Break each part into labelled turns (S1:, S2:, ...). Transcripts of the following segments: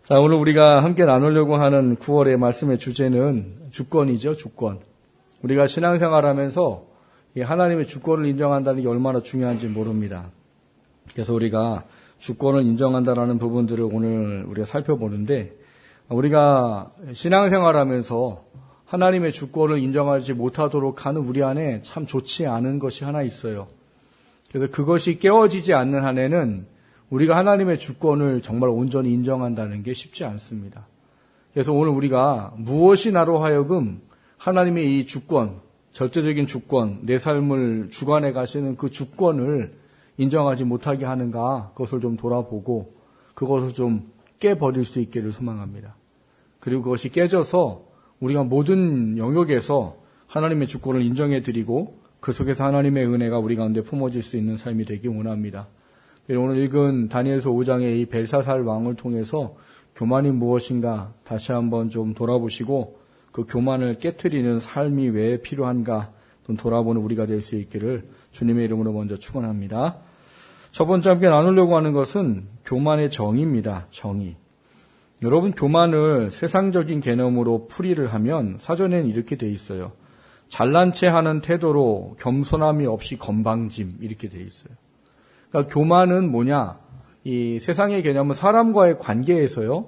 S1: 자, 오늘 우리가 함께 나누려고 하는 9월의 말씀의 주제는 주권이죠, 주권. 우리가 신앙생활하면서 하나님의 주권을 인정한다는 게 얼마나 중요한지 모릅니다. 그래서 우리가 주권을 인정한다라는 부분들을 오늘 우리가 살펴보는데, 우리가 신앙생활하면서 하나님의 주권을 인정하지 못하도록 하는 우리 안에 참 좋지 않은 것이 하나 있어요. 그래서 그것이 깨어지지 않는 한에는 우리가 하나님의 주권을 정말 온전히 인정한다는 게 쉽지 않습니다. 그래서 오늘 우리가 무엇이 나로 하여금 하나님의 이 주권, 절대적인 주권, 내 삶을 주관해 가시는 그 주권을 인정하지 못하게 하는가, 그것을 좀 돌아보고 그것을 좀 깨버릴 수 있기를 소망합니다. 그리고 그것이 깨져서 우리가 모든 영역에서 하나님의 주권을 인정해드리고 그 속에서 하나님의 은혜가 우리 가운데 품어질 수 있는 삶이 되기 원합니다. 오늘 읽은 다니엘서 5장의 이 벨사살 왕을 통해서 교만이 무엇인가 다시 한번 좀 돌아보시고 그 교만을 깨트리는 삶이 왜 필요한가 좀 돌아보는 우리가 될 수 있기를 주님의 이름으로 먼저 축원합니다. 첫 번째 함께 나누려고 하는 것은 교만의 정의입니다. 정의. 여러분, 교만을 세상적인 개념으로 풀이를 하면 사전에는 이렇게 돼 있어요. 잘난 체 하는 태도로 겸손함이 없이 건방짐, 이렇게 돼 있어요. 그러니까 교만은 뭐냐? 이 세상의 개념은 사람과의 관계에서요.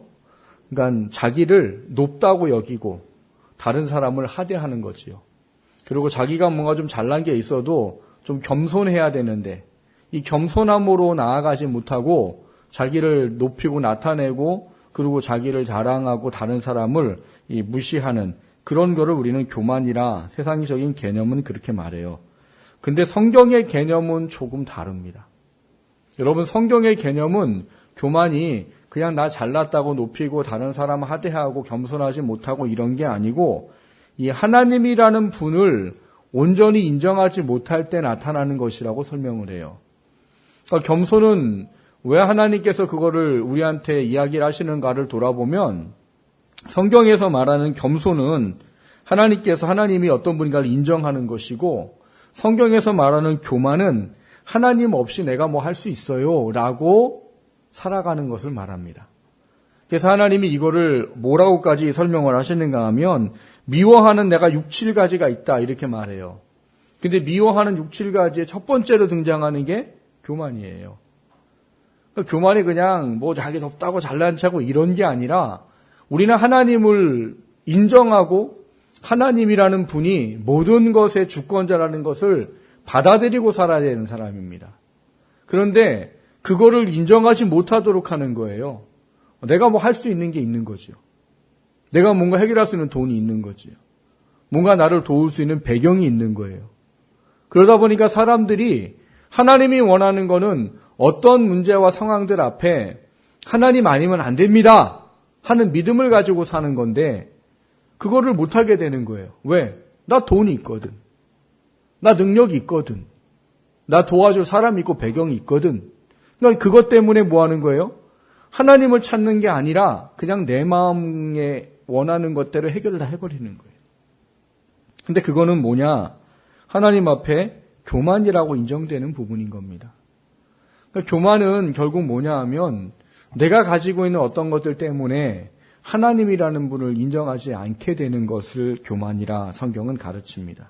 S1: 그러니까 자기를 높다고 여기고 다른 사람을 하대하는 거지요. 그리고 자기가 뭔가 좀 잘난 게 있어도 좀 겸손해야 되는데 이 겸손함으로 나아가지 못하고 자기를 높이고 나타내고 그리고 자기를 자랑하고 다른 사람을 무시하는 그런 거를 우리는 교만이라 세상적인 개념은 그렇게 말해요. 근데 성경의 개념은 조금 다릅니다. 여러분, 성경의 개념은 교만이 그냥 나 잘났다고 높이고 다른 사람 하대하고 겸손하지 못하고 이런 게 아니고 이 하나님이라는 분을 온전히 인정하지 못할 때 나타나는 것이라고 설명을 해요. 그러니까 겸손은 왜 하나님께서 그거를 우리한테 이야기를 하시는가를 돌아보면 성경에서 말하는 겸손은 하나님께서 하나님이 어떤 분인가를 인정하는 것이고 성경에서 말하는 교만은 하나님 없이 내가 뭐 할 수 있어요 라고 살아가는 것을 말합니다. 그래서 하나님이 이거를 뭐라고까지 설명을 하시는가 하면 미워하는 내가 6, 7가지가 있다 이렇게 말해요. 근데 미워하는 6, 7가지의 첫 번째로 등장하는 게 교만이에요. 그러니까 교만이 그냥 뭐 자기 덥다고 잘난 체하고 이런 게 아니라 우리는 하나님을 인정하고 하나님이라는 분이 모든 것의 주권자라는 것을 받아들이고 살아야 되는 사람입니다. 그런데 그거를 인정하지 못하도록 하는 거예요. 내가 뭐 할 수 있는 게 있는 거죠. 내가 뭔가 해결할 수 있는 돈이 있는 거죠. 뭔가 나를 도울 수 있는 배경이 있는 거예요. 그러다 보니까 사람들이 하나님이 원하는 거는 어떤 문제와 상황들 앞에 하나님 아니면 안 됩니다 하는 믿음을 가지고 사는 건데 그거를 못하게 되는 거예요. 왜? 나 돈이 있거든. 나 능력이 있거든. 나 도와줄 사람이 있고 배경이 있거든. 그러니까 그것 때문에 뭐 하는 거예요? 하나님을 찾는 게 아니라 그냥 내 마음에 원하는 것대로 해결을 다 해버리는 거예요. 근데 그거는 뭐냐? 하나님 앞에 교만이라고 인정되는 부분인 겁니다. 그러니까 교만은 결국 뭐냐 하면 내가 가지고 있는 어떤 것들 때문에 하나님이라는 분을 인정하지 않게 되는 것을 교만이라 성경은 가르칩니다.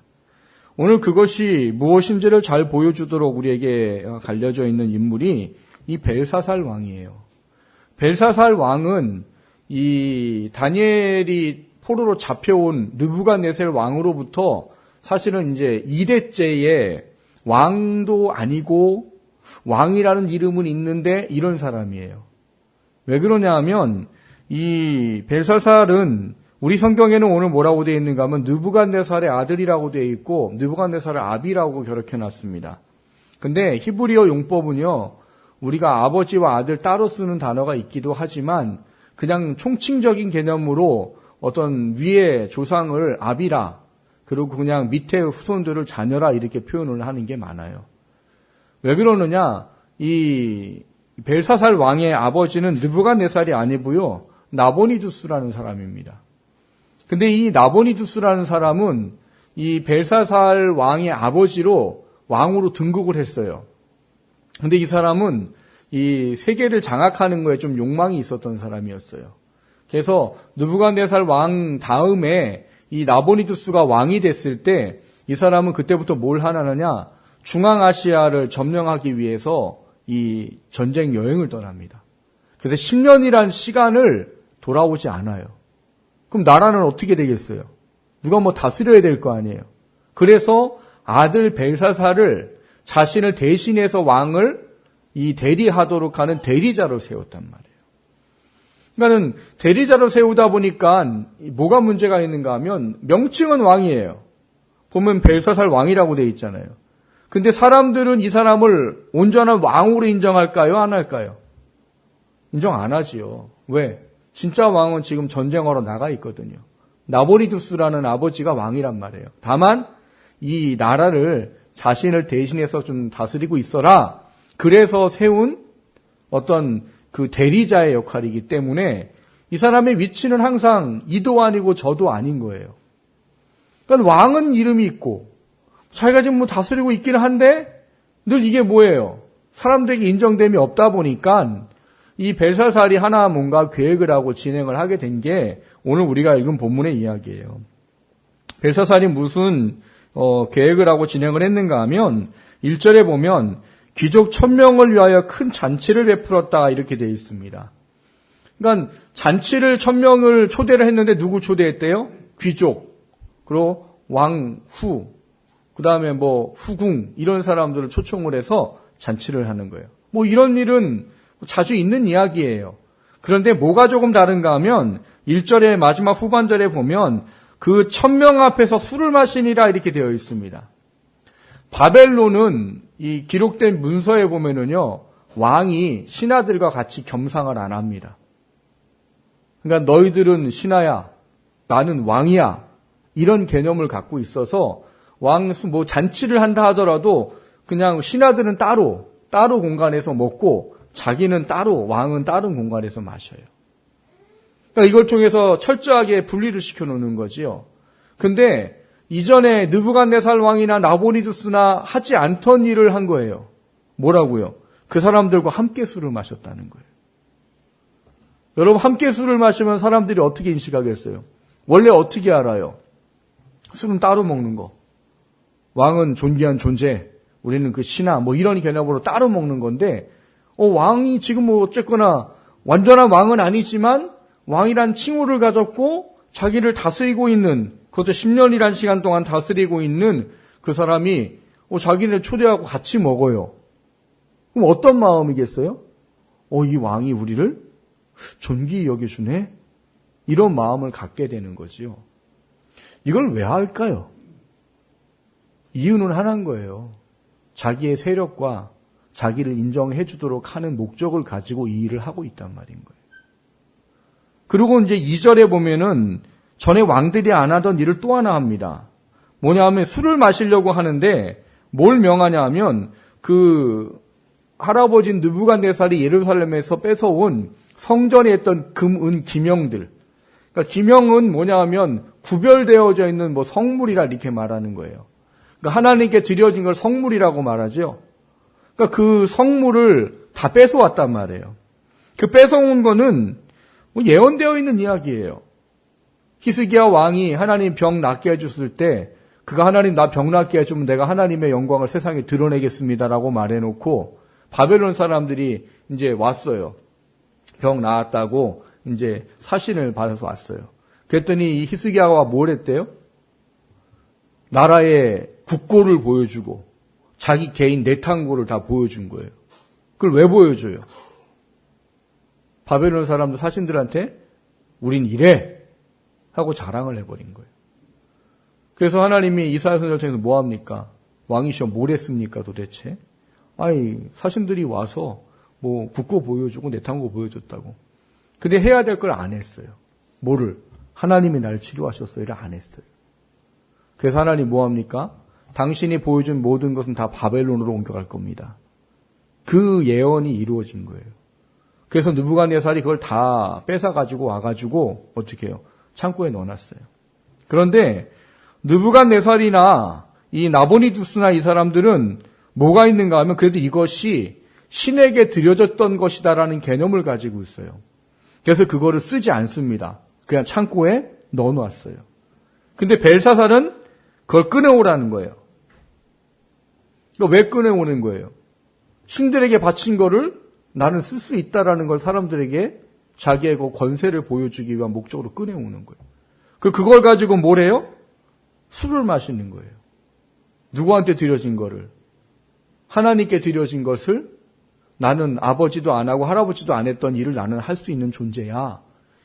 S1: 오늘 그것이 무엇인지를 잘 보여주도록 우리에게 갈려져 있는 인물이 이 벨사살 왕이에요. 벨사살 왕은 이 다니엘이 포로로 잡혀온 느부갓네살 왕으로부터 사실은 이제 2대째의 왕도 아니고 왕이라는 이름은 있는데 이런 사람이에요. 왜 그러냐 하면 이 벨사살은 우리 성경에는 오늘 뭐라고 되어 있는가 하면 느부갓네살의 아들이라고 되어 있고 느부갓네살의 아비라고 기록해놨습니다. 근데 히브리어 용법은요. 우리가 아버지와 아들 따로 쓰는 단어가 있기도 하지만 그냥 총칭적인 개념으로 어떤 위의 조상을 아비라 그리고 그냥 밑에 후손들을 자녀라 이렇게 표현을 하는 게 많아요. 왜 그러느냐? 이 벨사살 왕의 아버지는 느부갓네살이 아니고요. 나보니두스라는 사람입니다. 근데 이 나보니두스라는 사람은 이 벨사살 왕의 아버지로 왕으로 등극을 했어요. 근데 이 사람은 이 세계를 장악하는 거에 좀 욕망이 있었던 사람이었어요. 그래서 느부갓네살 왕 다음에 이 나보니두스가 왕이 됐을 때 이 사람은 그때부터 뭘 하느냐, 중앙아시아를 점령하기 위해서 이 전쟁 여행을 떠납니다. 그래서 10년이란 시간을 돌아오지 않아요. 그럼 나라는 어떻게 되겠어요? 누가 뭐 다스려야 될 거 아니에요. 그래서 아들 벨사살을 자신을 대신해서 왕을 이 대리하도록 하는 대리자로 세웠단 말이에요. 그러니까는 대리자로 세우다 보니까 뭐가 문제가 있는가 하면 명칭은 왕이에요. 보면 벨사살 왕이라고 돼 있잖아요. 근데 사람들은 이 사람을 온전한 왕으로 인정할까요? 안 할까요? 인정 안 하지요. 왜? 진짜 왕은 지금 전쟁하러 나가 있거든요. 나보니두스라는 아버지가 왕이란 말이에요. 다만 이 나라를 자신을 대신해서 좀 다스리고 있어라. 그래서 세운 어떤 그 대리자의 역할이기 때문에 이 사람의 위치는 항상 이도 아니고 저도 아닌 거예요. 그러니까 왕은 이름이 있고 자기가 지금 뭐 다스리고 있기는 한데 늘 이게 뭐예요? 사람들에게 인정됨이 없다 보니까 이 벨사살이 하나 뭔가 계획을 하고 진행을 하게 된 게 오늘 우리가 읽은 본문의 이야기예요. 벨사살이 무슨 계획을 하고 진행을 했는가 하면 1절에 보면 귀족 1000명을 위하여 큰 잔치를 베풀었다 이렇게 되어 있습니다. 그러니까 잔치를 1000명을 초대를 했는데 누구 초대했대요? 귀족, 그리고 왕후, 그 다음에 뭐 후궁 이런 사람들을 초청을 해서 잔치를 하는 거예요. 뭐 이런 일은 자주 있는 이야기예요. 그런데 뭐가 조금 다른가 하면 1절의 마지막 후반절에 보면 그 1000명 앞에서 술을 마시니라 이렇게 되어 있습니다. 바벨론은 이 기록된 문서에 보면은요, 왕이 신하들과 같이 겸상을 안 합니다. 그러니까 너희들은 신하야, 나는 왕이야. 이런 개념을 갖고 있어서 뭐 잔치를 한다 하더라도 그냥 신하들은 따로 공간에서 먹고 자기는 따로, 왕은 다른 공간에서 마셔요. 그러니까 이걸 통해서 철저하게 분리를 시켜놓는 거지요. 근데 이전에 느부갓네살 왕이나 나보니두스나 하지 않던 일을 한 거예요. 뭐라고요? 그 사람들과 함께 술을 마셨다는 거예요. 여러분, 함께 술을 마시면 사람들이 어떻게 인식하겠어요? 원래 어떻게 알아요? 술은 따로 먹는 거. 왕은 존귀한 존재, 우리는 그 신하, 뭐 이런 개념으로 따로 먹는 건데, 왕이 지금 뭐 어쨌거나 완전한 왕은 아니지만 왕이란 칭호를 가졌고 자기를 다스리고 있는, 그것도 10년이란 시간 동안 다스리고 있는 그 사람이 자기를 초대하고 같이 먹어요. 그럼 어떤 마음이겠어요? 이 왕이 우리를 존귀히 여겨주네? 이런 마음을 갖게 되는 거지요. 이걸 왜 할까요? 이유는 하나인 거예요. 자기의 세력과 자기를 인정해 주도록 하는 목적을 가지고 이 일을 하고 있단 말인 거예요. 그리고 이제 2절에 보면은 전에 왕들이 안 하던 일을 또 하나 합니다. 뭐냐 하면 술을 마시려고 하는데 뭘 명하냐 하면 그 할아버지인 느부갓네살이 예루살렘에서 뺏어온 성전에 있던 금, 은, 기명들. 그러니까 기명은 뭐냐 하면 구별되어져 있는 뭐 성물이라 이렇게 말하는 거예요. 그러니까 하나님께 드려진 걸 성물이라고 말하죠. 그러니까 그 성물을 다 뺏어왔단 말이에요. 그 뺏어온 거는 예언되어 있는 이야기예요. 히스기야 왕이 하나님 병 낫게 해줬을 때 그가 하나님 나 병 낫게 해주면 내가 하나님의 영광을 세상에 드러내겠습니다라고 말해놓고 바벨론 사람들이 이제 왔어요. 병 나았다고 이제 사신을 받아서 왔어요. 그랬더니 이 히스기야가 뭘 했대요? 나라의 국고를 보여주고 자기 개인 내탕고를 다 보여준 거예요. 그걸 왜 보여줘요? 바벨론 사람들 사신들한테 우린 이래 하고 자랑을 해버린 거예요. 그래서 하나님이 이사야 선지자를 통해서 뭐 합니까? 왕이시여 뭘 했습니까 도대체? 아니 사신들이 와서 뭐 국고 보여주고 내탕고 보여줬다고. 근데 해야 될 걸 안 했어요. 뭐를? 하나님이 날 치료하셨어요를 안 했어요. 그래서 하나님 뭐 합니까? 당신이 보여준 모든 것은 다 바벨론으로 옮겨갈 겁니다. 그 예언이 이루어진 거예요. 그래서 느부갓네살이 그걸 다 뺏어가지고 와가지고 어떻게 해요? 창고에 넣어놨어요. 그런데 느부갓네살이나 이 나보니두스나 이 사람들은 뭐가 있는가 하면 그래도 이것이 신에게 드려졌던 것이다라는 개념을 가지고 있어요. 그래서 그거를 쓰지 않습니다. 그냥 창고에 넣어놨어요. 근데 벨사살은 그걸 꺼내오라는 거예요. 왜 꺼내오는 거예요? 신들에게 바친 거를 나는 쓸 수 있다라는 걸 사람들에게 자기의 그 권세를 보여주기 위한 목적으로 꺼내오는 거예요. 그걸 가지고 뭘 해요? 술을 마시는 거예요. 누구한테 드려진 거를? 하나님께 드려진 것을 나는 아버지도 안 하고 할아버지도 안 했던 일을 나는 할 수 있는 존재야.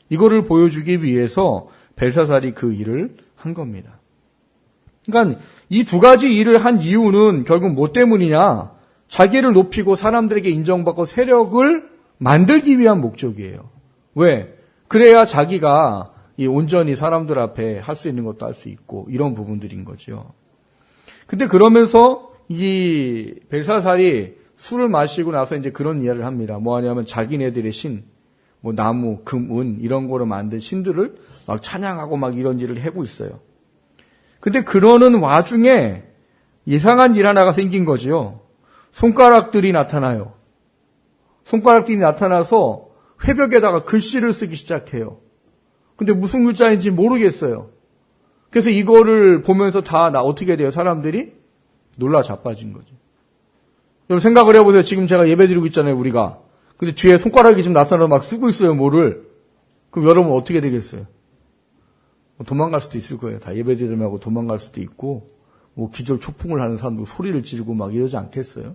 S1: 이거를 보여주기 위해서 벨사살이 그 일을 한 겁니다. 그러니까 이 두 가지 일을 한 이유는 결국 뭐 때문이냐? 자기를 높이고 사람들에게 인정받고 세력을 만들기 위한 목적이에요. 왜? 그래야 자기가 이 온전히 사람들 앞에 할 수 있는 것도 할 수 있고 이런 부분들인 거죠. 근데 그러면서 이 벨사살이 술을 마시고 나서 이제 그런 이야기를 합니다. 뭐 하냐면 자기네들의 신, 뭐 나무, 금, 은 이런 거로 만든 신들을 막 찬양하고 막 이런 일을 하고 있어요. 근데 그러는 와중에 이상한 일 하나가 생긴 거지요. 손가락들이 나타나요. 손가락들이 나타나서 회벽에다가 글씨를 쓰기 시작해요. 근데 무슨 글자인지 모르겠어요. 그래서 이거를 보면서 다 어떻게 돼요? 사람들이 놀라 자빠진 거죠. 여러분 생각을 해보세요. 지금 제가 예배드리고 있잖아요, 우리가. 근데 뒤에 손가락이 좀 나타나서 막 쓰고 있어요, 뭐를. 그럼 여러분 어떻게 되겠어요? 도망갈 수도 있을 거예요. 다 예배드리려고 도망갈 수도 있고, 뭐 기절 초풍을 하는 사람도 소리를 지르고 막 이러지 않겠어요?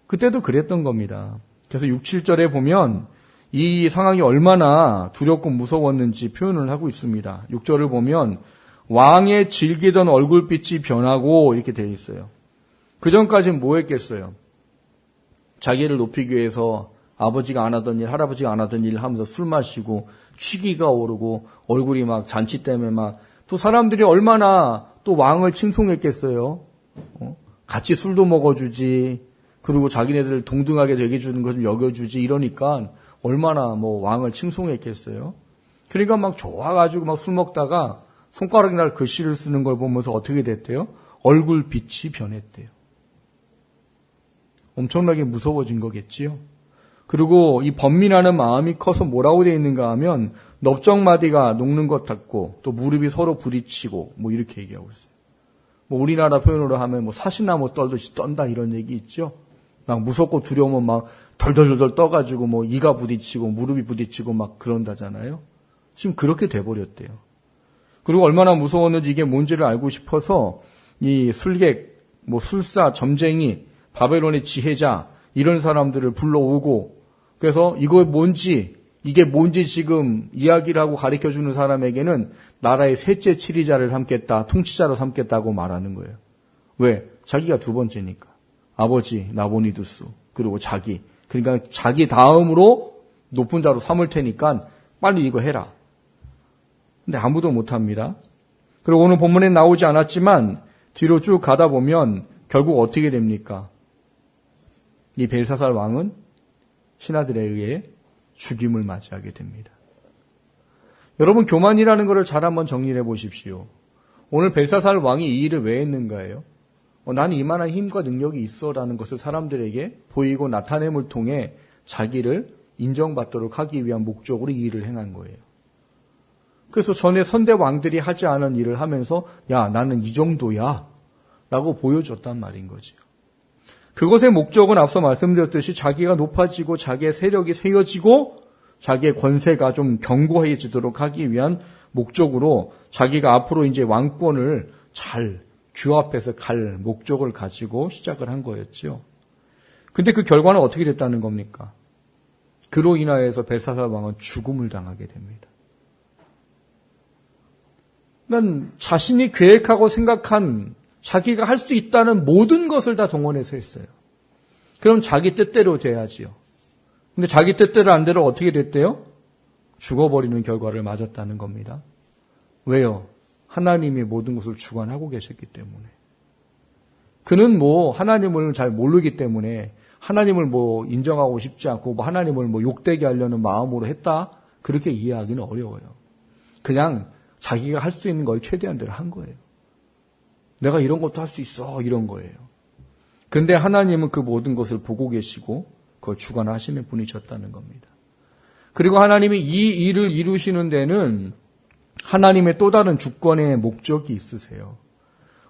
S1: 그때도 그랬던 겁니다. 그래서 6, 7절에 보면 이 상황이 얼마나 두렵고 무서웠는지 표현을 하고 있습니다. 6절을 보면 왕의 질기던 얼굴빛이 변하고 이렇게 되어 있어요. 그 전까지는 뭐 했겠어요? 자기를 높이기 위해서 아버지가 안 하던 일, 할아버지가 안 하던 일 하면서 술 마시고 취기가 오르고 얼굴이 막 잔치 때문에 막 또 사람들이 얼마나 또 왕을 칭송했겠어요. 같이 술도 먹어주지. 그리고 자기네들 동등하게 되게 주는 거 좀 여겨주지. 이러니까 얼마나 뭐 왕을 칭송했겠어요. 그러니까 막 좋아가지고 막 술 먹다가 손가락이나 글씨를 쓰는 걸 보면서 어떻게 됐대요? 얼굴빛이 변했대요. 엄청나게 무서워진 거겠지요. 그리고 이 번민하는 마음이 커서 뭐라고 되어 있는가 하면 넓적마디가 녹는 것 같고 또 무릎이 서로 부딪히고 뭐 이렇게 얘기하고 있어요. 뭐 우리나라 표현으로 하면 뭐 사시나무 떨듯이 떤다 이런 얘기 있죠. 막 무섭고 두려우면 막 덜덜덜 떠가지고 뭐 이가 부딪히고 무릎이 부딪히고 막 그런다잖아요. 지금 그렇게 돼버렸대요. 그리고 얼마나 무서웠는지 이게 뭔지를 알고 싶어서 이 술객, 뭐 술사, 점쟁이, 바벨론의 지혜자 이런 사람들을 불러오고 그래서 이게 뭔지 지금 이야기를 하고 가르쳐주는 사람에게는 나라의 셋째 치리자를 삼겠다, 통치자로 삼겠다고 말하는 거예요. 왜? 자기가 두 번째니까. 아버지 나보니두스 그리고 자기. 그러니까 자기 다음으로 높은 자로 삼을 테니까 빨리 이거 해라. 근데 아무도 못합니다. 그리고 오늘 본문에 나오지 않았지만 뒤로 쭉 가다 보면 결국 어떻게 됩니까? 이 벨사살 왕은 신하들에 의해 죽임을 맞이하게 됩니다. 여러분 교만이라는 것을 잘 한번 정리해 보십시오. 오늘 벨사살 왕이 이 일을 왜 했는가예요? 나는 이만한 힘과 능력이 있어라는 것을 사람들에게 보이고 나타냄을 통해 자기를 인정받도록 하기 위한 목적으로 이 일을 행한 거예요. 그래서 전에 선대 왕들이 하지 않은 일을 하면서 야 나는 이 정도야 라고 보여줬단 말인 거죠. 그것의 목적은 앞서 말씀드렸듯이 자기가 높아지고 자기의 세력이 세워지고 자기의 권세가 좀 견고해지도록 하기 위한 목적으로 자기가 앞으로 이제 왕권을 잘 규합해서 갈 목적을 가지고 시작을 한 거였죠. 근데 그 결과는 어떻게 됐다는 겁니까? 그로 인하여서 벨사살 왕은 죽음을 당하게 됩니다. 그러니까 자신이 계획하고 생각한 자기가 할 수 있다는 모든 것을 다 동원해서 했어요. 그럼 자기 뜻대로 돼야지요. 근데 자기 뜻대로 안 되로 어떻게 됐대요? 죽어버리는 결과를 맞았다는 겁니다. 왜요? 하나님이 모든 것을 주관하고 계셨기 때문에. 그는 뭐 하나님을 잘 모르기 때문에 하나님을 뭐 인정하고 싶지 않고 뭐 하나님을 뭐 욕되게 하려는 마음으로 했다? 그렇게 이해하기는 어려워요. 그냥 자기가 할 수 있는 걸 최대한 대로 한 거예요. 내가 이런 것도 할 수 있어 이런 거예요. 근데 하나님은 그 모든 것을 보고 계시고 그걸 주관하시는 분이셨다는 겁니다. 그리고 하나님이 이 일을 이루시는 데는 하나님의 또 다른 주권의 목적이 있으세요.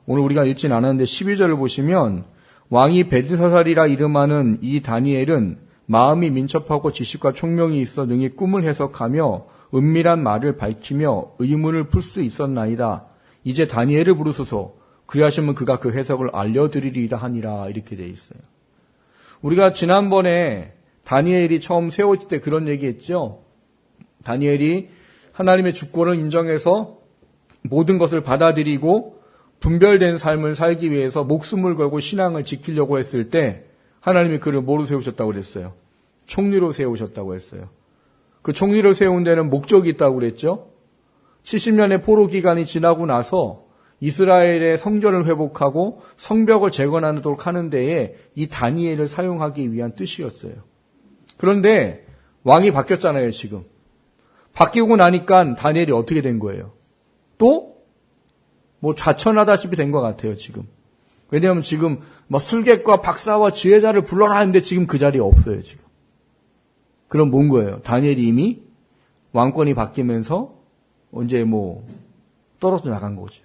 S1: 오늘 우리가 읽진 않았는데 12절을 보시면 왕이 벨드사살이라 이름하는 이 다니엘은 마음이 민첩하고 지식과 총명이 있어 능히 꿈을 해석하며 은밀한 말을 밝히며 의문을 풀 수 있었나이다. 이제 다니엘을 부르소서. 그리하시면 그가 그 해석을 알려드리리라 하니라. 이렇게 돼 있어요. 우리가 지난번에 다니엘이 처음 세워질 때 그런 얘기했죠. 다니엘이 하나님의 주권을 인정해서 모든 것을 받아들이고 분별된 삶을 살기 위해서 목숨을 걸고 신앙을 지키려고 했을 때 하나님이 그를 뭐로 세우셨다고 그랬어요? 총리로 세우셨다고 했어요. 그 총리를 세운 데는 목적이 있다고 그랬죠. 70년의 포로 기간이 지나고 나서 이스라엘의 성전을 회복하고 성벽을 재건하도록 하는 데에 이 다니엘을 사용하기 위한 뜻이었어요. 그런데 왕이 바뀌었잖아요, 지금. 바뀌고 나니까 다니엘이 어떻게 된 거예요? 또 좌천하다시피 된 것 같아요, 지금. 왜냐하면 지금 술객과 박사와 지혜자를 불러라 하는데 지금 그 자리에 없어요, 지금. 그럼 뭔 거예요? 다니엘이 이미 왕권이 바뀌면서 언제 떨어져 나간 거죠.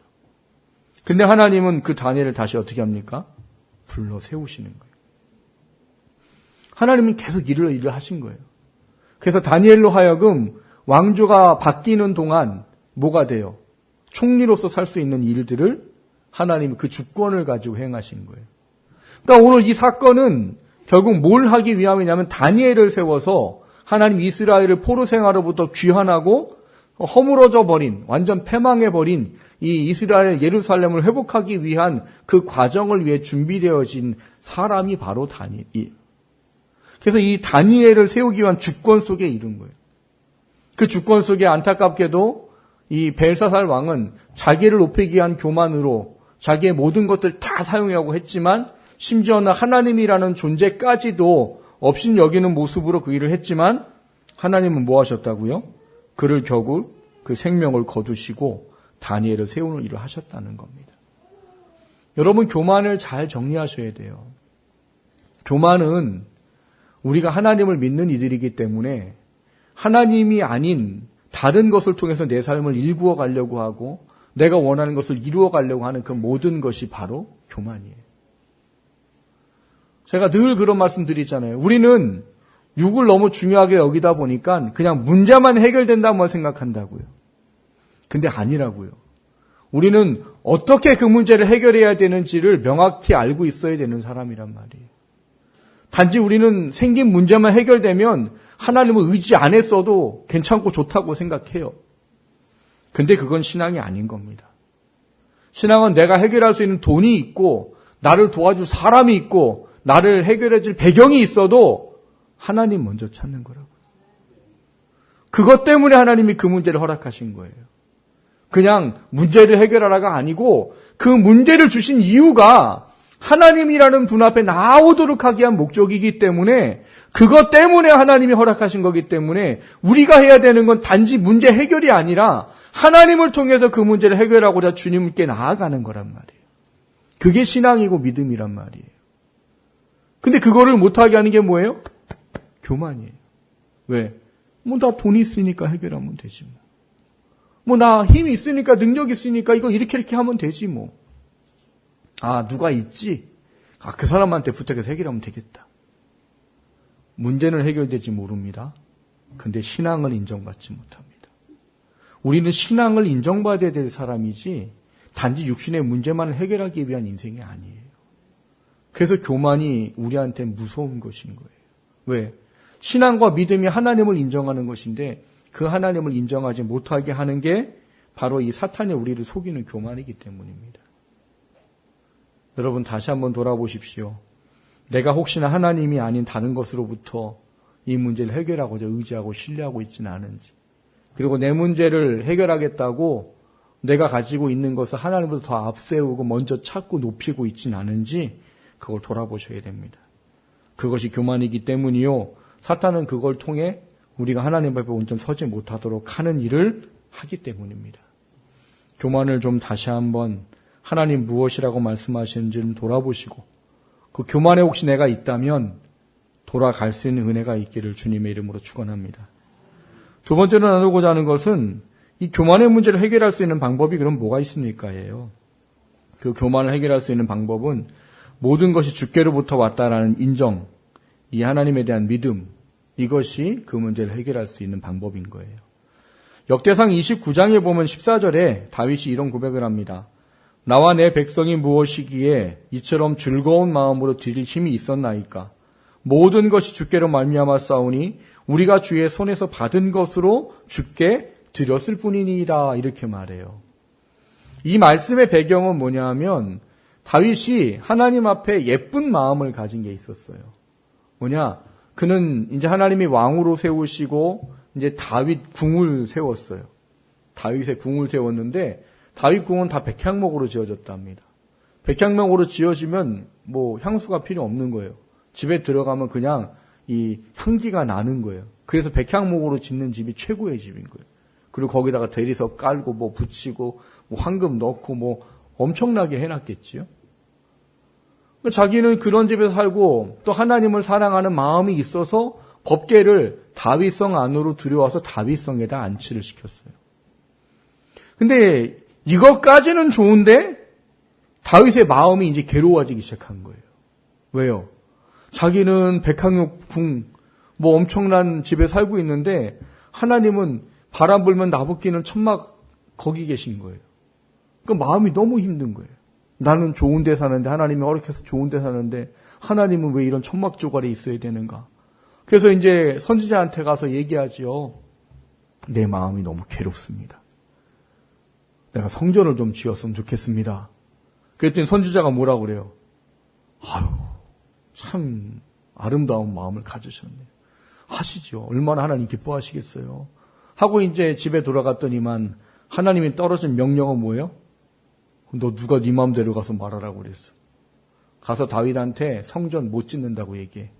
S1: 근데 하나님은 그 다니엘을 다시 어떻게 합니까? 불러 세우시는 거예요. 하나님은 계속 일을 하신 거예요. 그래서 다니엘로 하여금 왕조가 바뀌는 동안 뭐가 돼요? 총리로서 살 수 있는 일들을 하나님이 그 주권을 가지고 행하신 거예요. 그러니까 오늘 이 사건은 결국 뭘 하기 위함이냐면 다니엘을 세워서 하나님 이스라엘을 포로 생활로부터 귀환하고 허물어져 버린, 완전 패망해버린 이 이스라엘 예루살렘을 회복하기 위한 그 과정을 위해 준비되어진 사람이 바로 다니엘. 그래서 이 다니엘을 세우기 위한 주권 속에 이른 거예요. 그 주권 속에 안타깝게도 이 벨사살 왕은 자기를 높이기 위한 교만으로 자기의 모든 것들 다 사용하고 했지만 심지어는 하나님이라는 존재까지도 없인 여기는 모습으로 그 일을 했지만 하나님은 뭐 하셨다고요? 그를 결국 그 생명을 거두시고 다니엘을 세우는 일을 하셨다는 겁니다. 여러분, 교만을 잘 정리하셔야 돼요. 교만은 우리가 하나님을 믿는 이들이기 때문에 하나님이 아닌 다른 것을 통해서 내 삶을 일구어 가려고 하고 내가 원하는 것을 이루어 가려고 하는 그 모든 것이 바로 교만이에요. 제가 늘 그런 말씀 드리잖아요. 우리는 육을 너무 중요하게 여기다 보니까 그냥 문제만 해결된다만 생각한다고요. 근데 아니라고요. 우리는 어떻게 그 문제를 해결해야 되는지를 명확히 알고 있어야 되는 사람이란 말이에요. 단지 우리는 생긴 문제만 해결되면 하나님을 의지 안 했어도 괜찮고 좋다고 생각해요. 근데 그건 신앙이 아닌 겁니다. 신앙은 내가 해결할 수 있는 돈이 있고 나를 도와줄 사람이 있고 나를 해결해 줄 배경이 있어도 하나님 먼저 찾는 거라고요. 그것 때문에 하나님이 그 문제를 허락하신 거예요. 그냥 문제를 해결하라가 아니고 그 문제를 주신 이유가 하나님이라는 분 앞에 나오도록 하기 위한 목적이기 때문에 그것 때문에 하나님이 허락하신 거기 때문에 우리가 해야 되는 건 단지 문제 해결이 아니라 하나님을 통해서 그 문제를 해결하고자 주님께 나아가는 거란 말이에요. 그게 신앙이고 믿음이란 말이에요. 근데 그거를 못하게 하는 게 뭐예요? 교만이에요. 왜? 나 돈이 있으니까 해결하면 되지 나 힘이 있으니까 능력이 있으니까 이거 이렇게 하면 되지 누가 있지? 그 사람한테 부탁해서 해결하면 되겠다. 문제는 해결되지 모릅니다. 근데 신앙을 인정받지 못합니다. 우리는 신앙을 인정받아야 될 사람이지 단지 육신의 문제만을 해결하기 위한 인생이 아니에요. 그래서 교만이 우리한테 무서운 것인 거예요. 왜? 신앙과 믿음이 하나님을 인정하는 것인데 그 하나님을 인정하지 못하게 하는 게 바로 이 사탄이 우리를 속이는 교만이기 때문입니다. 여러분, 다시 한번 돌아보십시오. 내가 혹시나 하나님이 아닌 다른 것으로부터 이 문제를 해결하고자 의지하고 신뢰하고 있지는 않은지, 그리고 내 문제를 해결하겠다고 내가 가지고 있는 것을 하나님보다 더 앞세우고 먼저 찾고 높이고 있지는 않은지 그걸 돌아보셔야 됩니다. 그것이 교만이기 때문이요. 사탄은 그걸 통해 우리가 하나님 앞에 온전 서지 못하도록 하는 일을 하기 때문입니다. 교만을 좀 다시 한번 하나님 무엇이라고 말씀하시는지를 돌아보시고 그 교만에 혹시 내가 있다면 돌아갈 수 있는 은혜가 있기를 주님의 이름으로 축원합니다. 두 번째로 나누고자 하는 것은 이 교만의 문제를 해결할 수 있는 방법이 그럼 뭐가 있습니까?예요. 그 교만을 해결할 수 있는 방법은 모든 것이 주께로부터 왔다라는 인정, 이 하나님에 대한 믿음, 이것이 그 문제를 해결할 수 있는 방법인 거예요. 역대상 29장에 보면 14절에 다윗이 이런 고백을 합니다. 나와 내 백성이 무엇이기에 이처럼 즐거운 마음으로 드릴 힘이 있었나이까. 모든 것이 주께로 말미암아 싸우니 우리가 주의 손에서 받은 것으로 주께 드렸을 뿐이니이다. 이렇게 말해요. 이 말씀의 배경은 뭐냐 하면 다윗이 하나님 앞에 예쁜 마음을 가진 게 있었어요. 뭐냐? 그는 이제 하나님이 왕으로 세우시고 이제 다윗 궁을 세웠어요. 다윗의 궁을 세웠는데 다윗 궁은 다 백향목으로 지어졌답니다. 백향목으로 지어지면 뭐 향수가 필요 없는 거예요. 집에 들어가면 그냥 이 향기가 나는 거예요. 그래서 백향목으로 짓는 집이 최고의 집인 거예요. 그리고 거기다가 대리석 깔고 뭐 붙이고 뭐 황금 넣고 뭐 엄청나게 해놨겠지요. 자기는 그런 집에서 살고 또 하나님을 사랑하는 마음이 있어서 법궤를 다윗성 안으로 들여와서 다윗성에다 안치를 시켰어요. 근데 이것까지는 좋은데 다윗의 마음이 이제 괴로워지기 시작한 거예요. 왜요? 자기는 백향목 궁, 뭐 엄청난 집에 살고 있는데 하나님은 바람 불면 나부끼는 천막 거기 계신 거예요. 그러니까 마음이 너무 힘든 거예요. 나는 좋은 데 사는데 하나님이 허락해서 좋은 데 사는데 하나님은 왜 이런 천막 조각에 있어야 되는가. 그래서 이제 선지자한테 가서 얘기하지요. 내 마음이 너무 괴롭습니다. 내가 성전을 좀 지었으면 좋겠습니다. 그랬더니 선지자가 뭐라고 그래요? 아유, 참 아름다운 마음을 가지셨네요. 하시죠. 얼마나 하나님 기뻐하시겠어요. 하고 이제 집에 돌아갔더니만 하나님이 떨어진 명령은 뭐예요? 너 누가 네 마음대로 가서 말하라고 그랬어. 가서 다윗한테 성전 못 짓는다고 얘기해.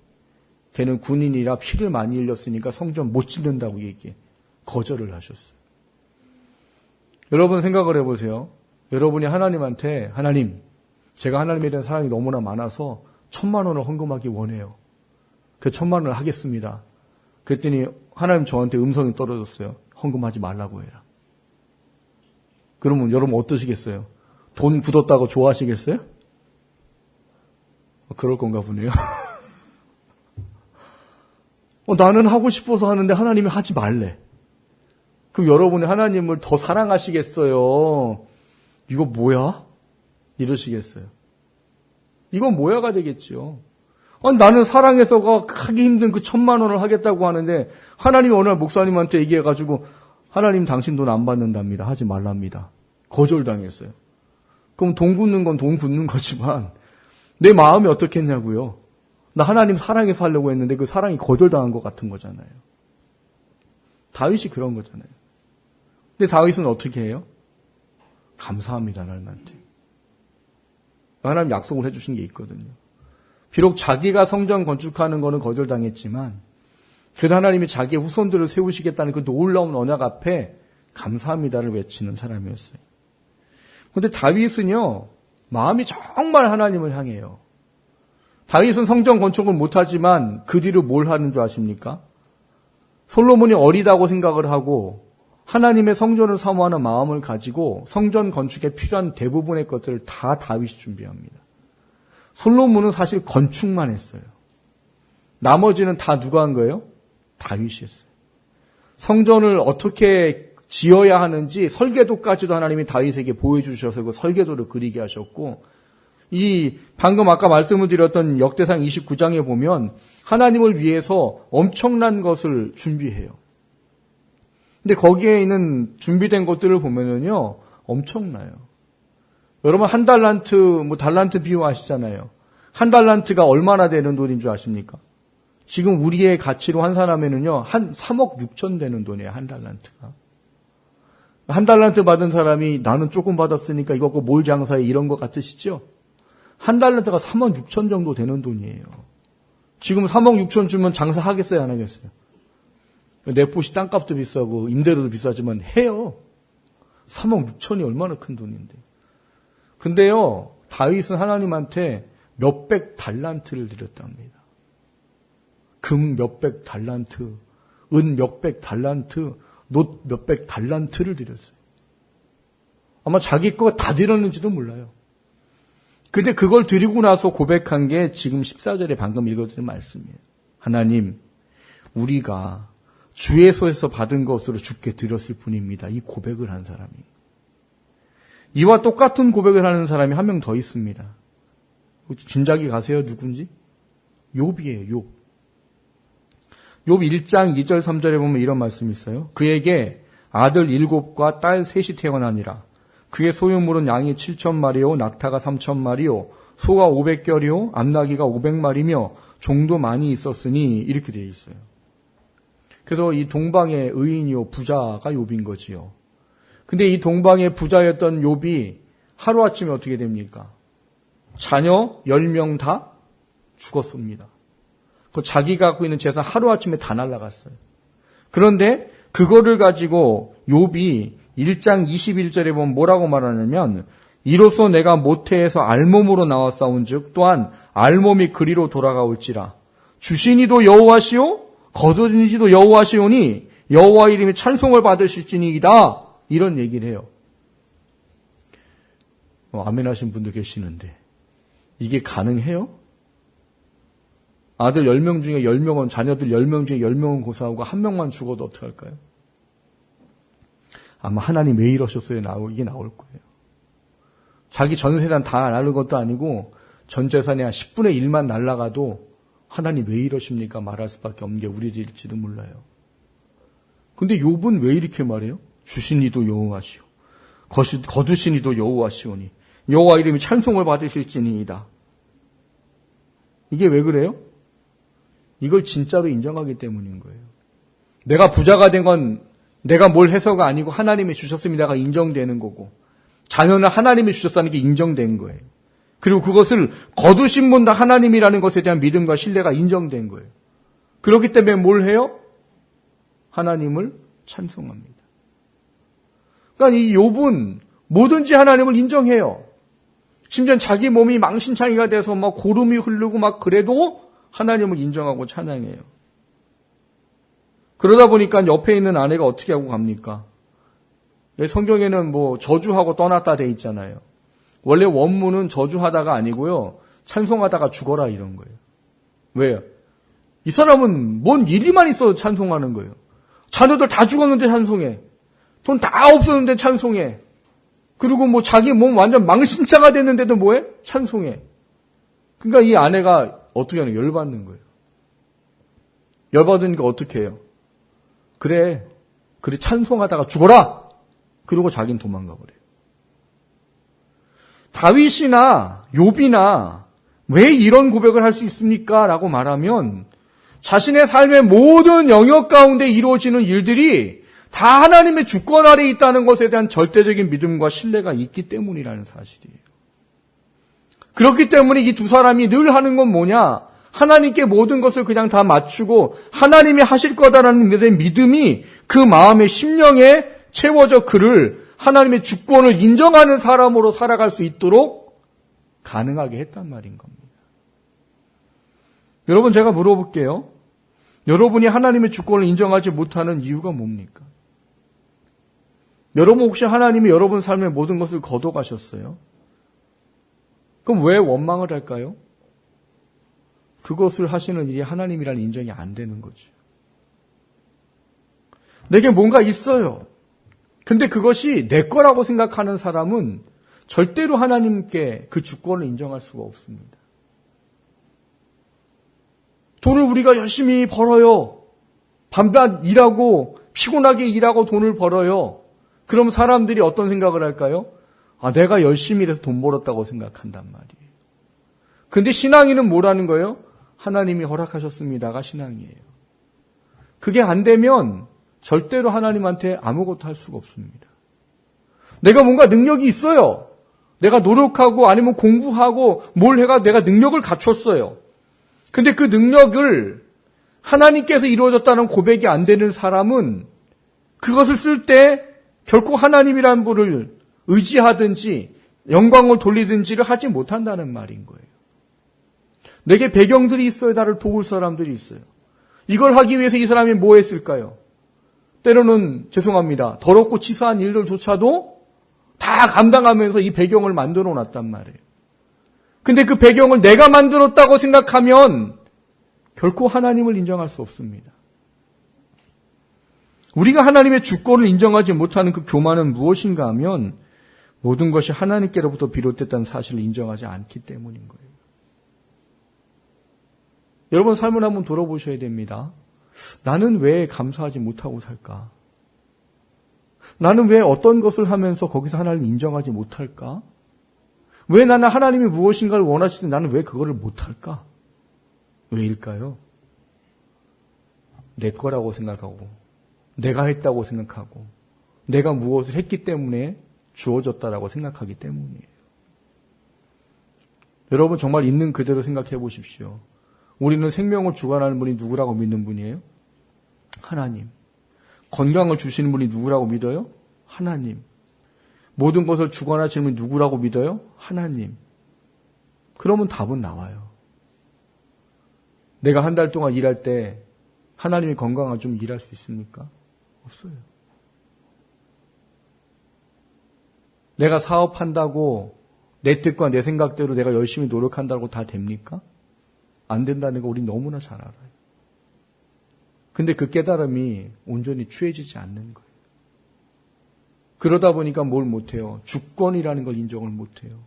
S1: 걔는 군인이라 피를 많이 흘렸으니까 성전 못 짓는다고 얘기해. 거절을 하셨어요. 여러분 생각을 해보세요. 여러분이 하나님한테 하나님, 제가 하나님에 대한 사랑이 너무나 많아서 1,000만 원을 헌금하기 원해요. 그 1,000만 원을 하겠습니다. 그랬더니 하나님 저한테 음성이 떨어졌어요. 헌금하지 말라고 해라. 그러면 여러분 어떠시겠어요? 돈 굳었다고 좋아하시겠어요? 그럴 건가 보네요. 나는 하고 싶어서 하는데 하나님이 하지 말래. 그럼 여러분이 하나님을 더 사랑하시겠어요? 이거 뭐야? 이러시겠어요. 이건 뭐야가 되겠죠. 나는 사랑해서가 하기 힘든 그 1,000만 원을 하겠다고 하는데 하나님이 어느 날 목사님한테 얘기해가지고 하나님 당신 돈 안 받는답니다. 하지 말랍니다. 거절당했어요. 그럼 돈 굳는 건 돈 굳는 거지만 내 마음이 어떻겠냐고요. 나 하나님 사랑해서 하려고 했는데 그 사랑이 거절당한 것 같은 거잖아요. 다윗이 그런 거잖아요. 근데 다윗은 어떻게 해요? 감사합니다, 하나님한테. 하나님 약속을 해주신 게 있거든요. 비록 자기가 성전 건축하는 거는 거절당했지만 그래도 하나님이 자기의 후손들을 세우시겠다는 그 놀라운 언약 앞에 감사합니다를 외치는 사람이었어요. 그런데 다윗은요, 마음이 정말 하나님을 향해요. 다윗은 성전 건축을 못하지만 그 뒤로 뭘 하는 줄 아십니까? 솔로몬이 어리다고 생각을 하고 하나님의 성전을 사모하는 마음을 가지고 성전 건축에 필요한 대부분의 것들을 다 다윗이 준비합니다. 솔로몬은 사실 건축만 했어요. 나머지는 다 누가 한 거예요? 다윗이 했어요. 성전을 어떻게 지어야 하는지 설계도까지도 하나님이 다윗에게 보여주셔서 그 설계도를 그리게 하셨고, 이 방금 아까 말씀을 드렸던 역대상 29장에 보면 하나님을 위해서 엄청난 것을 준비해요. 근데 거기에 있는 준비된 것들을 보면은요, 엄청나요. 여러분 한 달란트, 달란트 비유 아시잖아요. 한 달란트가 얼마나 되는 돈인 줄 아십니까? 지금 우리의 가치로 환산하면은요, 한 3억 6천 되는 돈이에요, 한 달란트가. 한 달란트 받은 사람이 나는 조금 받았으니까 이거 갖고 뭘 장사해 이런 것 같으시죠? 한 달란트가 3억 6천 정도 되는 돈이에요. 지금 3억 6천 주면 장사하겠어요, 안 하겠어요? 내포시 땅값도 비싸고 임대료도 비싸지만 해요. 3억 6천이 얼마나 큰 돈인데. 근데요, 다윗은 하나님한테 몇백 달란트를 드렸답니다. 금 몇백 달란트, 은 몇백 달란트, 놋 몇백 달란트를 드렸어요. 아마 자기 거 다 드렸는지도 몰라요. 근데 그걸 드리고 나서 고백한 게 지금 14절에 방금 읽어드린 말씀이에요. 하나님, 우리가 주의 손에서 받은 것으로 주께 드렸을 뿐입니다. 이 고백을 한 사람이. 이와 똑같은 고백을 하는 사람이 한 명 더 있습니다. 짐작이 가세요? 누군지? 욥이에요. 욥. 욥 1장 2절 3절에 보면 이런 말씀이 있어요. 그에게 아들 7과 딸 3이 태어나니라. 그의 소유물은 양이 7,000마리요 낙타가 3,000마리요 소가 500결이요 암나귀가 500마리며 종도 많이 있었으니 이렇게 되어 있어요. 그래서 이 동방의 의인이요 부자가 욥인 거지요. 근데 이 동방의 부자였던 욥이 하루아침에 어떻게 됩니까? 자녀 10명 다 죽었습니다. 그 자기가 갖고 있는 재산 하루아침에 다 날아갔어요. 그런데 그거를 가지고 욥이 1장 21절에 보면 뭐라고 말하냐면 이로써 내가 모태에서 알몸으로 나왔사온즉 또한 알몸이 그리로 돌아가올지라 주시니도 여호와시오 거두시니도 여호와시오니 여호와 이름이 찬송을 받으실지니이다 이런 얘기를 해요. 아멘 하신 분도 계시는데 이게 가능해요? 아들 10명 중에 10명은 자녀들 10명 중에 10명은 고사하고 한 명만 죽어도 어떡할까요? 아마 하나님 왜 이러셨어요? 이게 나올 거예요. 자기 전 재산 다 날린 것도 아니고 전 재산의 한 10분의 1만 날라가도 하나님 왜 이러십니까? 말할 수밖에 없는 게 우리들일지도 몰라요. 근데 욥은 왜 이렇게 말해요? 주신 이도 여호와시오. 거두신 이도 여호와시오니 여호와 이름이 찬송을 받으실지니이다. 이게 왜 그래요? 이걸 진짜로 인정하기 때문인 거예요. 내가 부자가 된 건 내가 뭘 해서가 아니고 하나님이 주셨습니다가 인정되는 거고 자녀는 하나님이 주셨다는 게 인정된 거예요. 그리고 그것을 거두신 분 다 하나님이라는 것에 대한 믿음과 신뢰가 인정된 거예요. 그렇기 때문에 뭘 해요? 하나님을 찬송합니다. 그러니까 이 욥은 뭐든지 하나님을 인정해요. 심지어 자기 몸이 망신창이가 돼서 막 고름이 흐르고 막 그래도 하나님을 인정하고 찬양해요. 그러다 보니까 옆에 있는 아내가 어떻게 하고 갑니까? 성경에는 뭐 저주하고 떠났다 돼 있잖아요. 원래 원문은 저주하다가 아니고요. 찬송하다가 죽어라 이런 거예요. 왜요? 이 사람은 뭔 일이만 있어도 찬송하는 거예요. 자녀들 다 죽었는데 찬송해. 돈 다 없었는데 찬송해. 그리고 뭐 자기 몸 완전 망신차가 됐는데도 뭐해? 찬송해. 그러니까 이 아내가 어떻게 하는 거예요? 열받는 거예요. 열받으니까 어떻게 해요? 그래 찬송하다가 죽어라. 그리고 자기는 도망가 버려요. 다윗이나 욥이나 왜 이런 고백을 할 수 있습니까? 라고 말하면 자신의 삶의 모든 영역 가운데 이루어지는 일들이 다 하나님의 주권 아래에 있다는 것에 대한 절대적인 믿음과 신뢰가 있기 때문이라는 사실이에요. 그렇기 때문에 이 두 사람이 늘 하는 건 뭐냐? 하나님께 모든 것을 그냥 다 맞추고 하나님이 하실 거다라는 믿음이 그 마음의 심령에 채워져 그를 하나님의 주권을 인정하는 사람으로 살아갈 수 있도록 가능하게 했단 말인 겁니다. 여러분 제가 물어볼게요. 여러분이 하나님의 주권을 인정하지 못하는 이유가 뭡니까? 여러분 혹시 하나님이 여러분 삶의 모든 것을 거둬가셨어요? 그럼 왜 원망을 할까요? 그것을 하시는 일이 하나님이라는 인정이 안 되는 거죠. 내게 뭔가 있어요. 근데 그것이 내 거라고 생각하는 사람은 절대로 하나님께 그 주권을 인정할 수가 없습니다. 돈을 우리가 열심히 벌어요. 밤낮 일하고 피곤하게 일하고 돈을 벌어요. 그럼 사람들이 어떤 생각을 할까요? 내가 열심히 일해서 돈 벌었다고 생각한단 말이에요. 근데 신앙인은 뭐라는 거예요? 하나님이 허락하셨습니다가 신앙이에요. 그게 안 되면 절대로 하나님한테 아무것도 할 수가 없습니다. 내가 뭔가 능력이 있어요. 내가 노력하고 아니면 공부하고 뭘 해가 내가 능력을 갖췄어요. 근데 그 능력을 하나님께서 이루어졌다는 고백이 안 되는 사람은 그것을 쓸 때 결코 하나님이라는 분을 의지하든지 영광을 돌리든지를 하지 못한다는 말인 거예요. 내게 배경들이 있어요. 나를 도울 사람들이 있어요. 이걸 하기 위해서 이 사람이 뭐 했을까요? 때로는 죄송합니다. 더럽고 치사한 일들조차도 다 감당하면서 이 배경을 만들어 놨단 말이에요. 근데 그 배경을 내가 만들었다고 생각하면 결코 하나님을 인정할 수 없습니다. 우리가 하나님의 주권을 인정하지 못하는 그 교만은 무엇인가 하면 모든 것이 하나님께로부터 비롯됐다는 사실을 인정하지 않기 때문인 거예요. 여러분 삶을 한번 돌아보셔야 됩니다. 나는 왜 감사하지 못하고 살까? 나는 왜 어떤 것을 하면서 거기서 하나님을 인정하지 못할까? 왜 나는 하나님이 무엇인가를 원하시는데 나는 왜 그거를 못할까? 왜일까요? 내 거라고 생각하고 내가 했다고 생각하고 내가 무엇을 했기 때문에 주어졌다라고 생각하기 때문이에요. 여러분 정말 있는 그대로 생각해 보십시오. 우리는 생명을 주관하는 분이 누구라고 믿는 분이에요? 하나님. 건강을 주시는 분이 누구라고 믿어요? 하나님. 모든 것을 주관하시는 분이 누구라고 믿어요? 하나님. 그러면 답은 나와요. 내가 한 달 동안 일할 때 하나님이 건강을 좀 일할 수 있습니까? 없어요. 내가 사업한다고 내 뜻과 내 생각대로 내가 열심히 노력한다고 다 됩니까? 안 된다는 거 우리 너무나 잘 알아요. 근데 그 깨달음이 온전히 취해지지 않는 거예요. 그러다 보니까 뭘 못해요? 주권이라는 걸 인정을 못해요.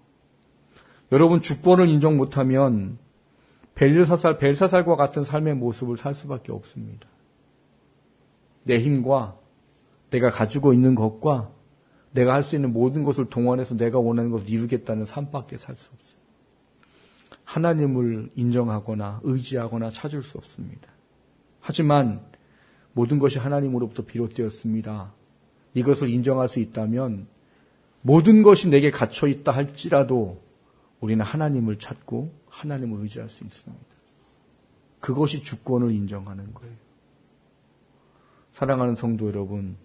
S1: 여러분 주권을 인정 못하면 벨사살과 같은 삶의 모습을 살 수밖에 없습니다. 내 힘과 내가 가지고 있는 것과 내가 할 수 있는 모든 것을 동원해서 내가 원하는 것을 이루겠다는 삶밖에 살 수 없어요. 하나님을 인정하거나 의지하거나 찾을 수 없습니다. 하지만 모든 것이 하나님으로부터 비롯되었습니다. 이것을 인정할 수 있다면 모든 것이 내게 갇혀 있다 할지라도 우리는 하나님을 찾고 하나님을 의지할 수 있습니다. 그것이 주권을 인정하는 거예요. 사랑하는 성도 여러분,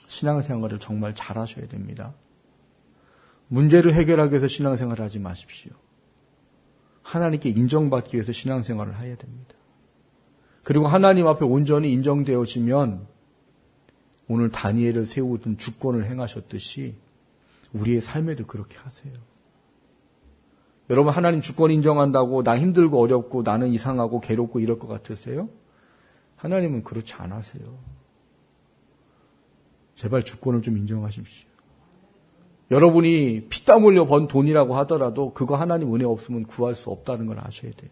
S1: 신앙생활을 정말 잘하셔야 됩니다. 문제를 해결하기 위해서 신앙생활을 하지 마십시오. 하나님께 인정받기 위해서 신앙생활을 해야 됩니다. 그리고 하나님 앞에 온전히 인정되어지면 오늘 다니엘을 세우던 주권을 행하셨듯이 우리의 삶에도 그렇게 하세요. 여러분 하나님 주권 인정한다고 나 힘들고 어렵고 나는 이상하고 괴롭고 이럴 것 같으세요? 하나님은 그렇지 않으세요. 제발 주권을 좀 인정하십시오. 여러분이 피땀 흘려 번 돈이라고 하더라도 그거 하나님 은혜 없으면 구할 수 없다는 걸 아셔야 돼요.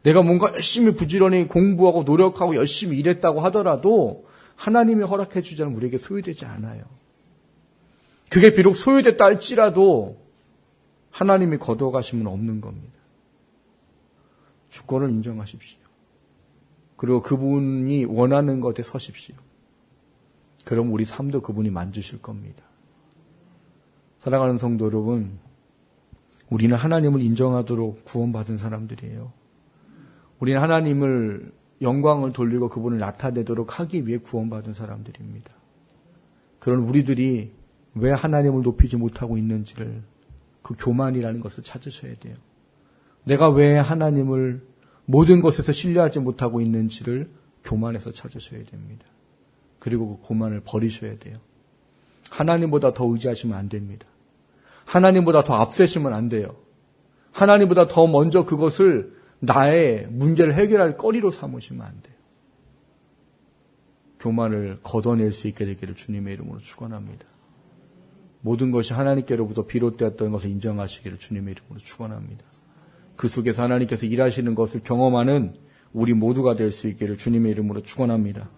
S1: 내가 뭔가 열심히 부지런히 공부하고 노력하고 열심히 일했다고 하더라도 하나님이 허락해 주지 않으면 우리에게 소유되지 않아요. 그게 비록 소유됐다 할지라도 하나님이 거둬가시면 없는 겁니다. 주권을 인정하십시오. 그리고 그분이 원하는 것에 서십시오. 그럼 우리 삶도 그분이 만드실 겁니다. 사랑하는 성도 여러분, 우리는 하나님을 인정하도록 구원받은 사람들이에요. 우리는 하나님을 영광을 돌리고 그분을 나타내도록 하기 위해 구원받은 사람들입니다. 그런 우리들이 왜 하나님을 높이지 못하고 있는지를 그 교만이라는 것을 찾으셔야 돼요. 내가 왜 하나님을 모든 것에서 신뢰하지 못하고 있는지를 교만에서 찾으셔야 됩니다. 그리고 그 교만을 버리셔야 돼요. 하나님보다 더 의지하시면 안 됩니다. 하나님보다 더 앞세시면 안 돼요. 하나님보다 더 먼저 그것을 나의 문제를 해결할 거리로 삼으시면 안 돼요. 교만을 걷어낼 수 있게 되기를 주님의 이름으로 축원합니다. 모든 것이 하나님께로부터 비롯되었던 것을 인정하시기를 주님의 이름으로 축원합니다. 그 속에서 하나님께서 일하시는 것을 경험하는 우리 모두가 될 수 있기를 주님의 이름으로 축원합니다.